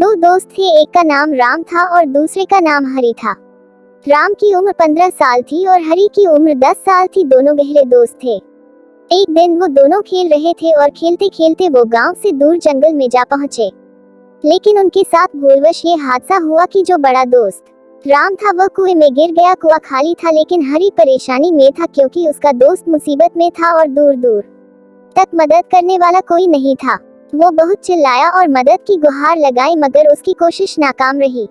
दो दोस्त थे, एक का नाम राम था और दूसरे का नाम हरि था। राम की उम्र 15 साल थी और हरि की उम्र 10 साल थी। दोनों गहरे दोस्त थे। एक दिन वो दोनों खेल रहे थे और खेलते खेलते वो गांव से दूर जंगल में जा पहुंचे। लेकिन उनके साथ भूलवश ये हादसा हुआ कि जो बड़ा दोस्त राम था वह कुएं में गिर गया। कुआं खाली था लेकिन हरि परेशानी में था क्योंकि उसका दोस्त मुसीबत में था और दूर दूर तक मदद करने वाला कोई नहीं था। वो बहुत चिल्लाया और मदद की गुहार लगाई मगर उसकी कोशिश नाकाम रही।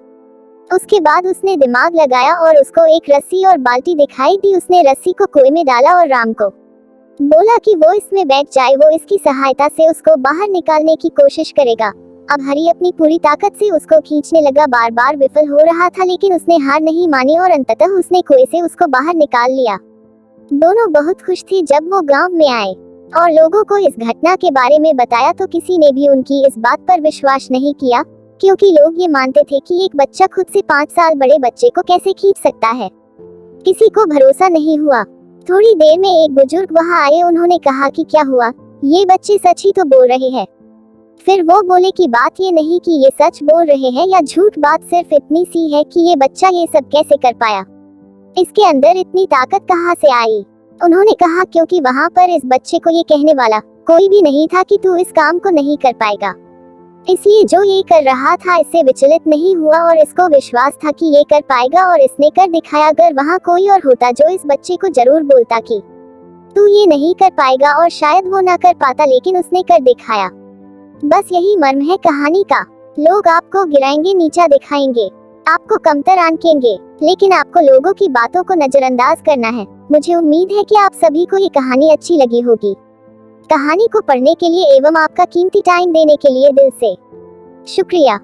उसके बाद उसने दिमाग लगाया और उसको एक रस्सी और बाल्टी दिखाई दी। उसने रस्सी को कुएं में डाला और राम को बोला कि वो इसमें बैठ जाए, वो इसकी सहायता से उसको बाहर निकालने की कोशिश करेगा। अब हरि अपनी पूरी ताकत से उसको खींचने लगा। बार बार विफल हो रहा था लेकिन उसने हार नहीं मानी और अंततः उसने कुएं से उसको बाहर निकाल लिया। दोनों बहुत खुश थे। जब वो गांव में आए और लोगों को इस घटना के बारे में बताया तो किसी ने भी उनकी इस बात पर विश्वास नहीं किया क्योंकि लोग ये मानते थे कि एक बच्चा खुद से 5 साल बड़े बच्चे को कैसे खींच सकता है। किसी को भरोसा नहीं हुआ। थोड़ी देर में एक बुजुर्ग वहां आए। उन्होंने कहा कि क्या हुआ, ये बच्चे सच ही तो बोल रहे हैं। फिर वो बोले कि बात ये नहीं कि ये सच बोल रहे हैं या झूठ, बात सिर्फ इतनी सी है कि ये बच्चा ये सब कैसे कर पाया, इसके अंदर इतनी ताकत कहाँ से आई। उन्होंने कहा क्योंकि वहां पर इस बच्चे को ये कहने वाला कोई भी नहीं था कि तू इस काम को नहीं कर पाएगा, इसलिए जो ये कर रहा था इससे विचलित नहीं हुआ और इसको विश्वास था कि ये कर पाएगा और इसने कर दिखाया। अगर वहां कोई और होता जो इस बच्चे को जरूर बोलता कि तू ये नहीं कर पाएगा और शायद वो ना कर पाता, लेकिन उसने कर दिखाया। बस यही मर्म है कहानी का। लोग आपको गिराएंगे, नीचा दिखाएंगे, आपको कमतर आंकेंगे, लेकिन आपको लोगों की बातों को नजरअंदाज करना है। मुझे उम्मीद है कि आप सभी को ये कहानी अच्छी लगी होगी। कहानी को पढ़ने के लिए एवं आपका कीमती टाइम देने के लिए दिल से शुक्रिया।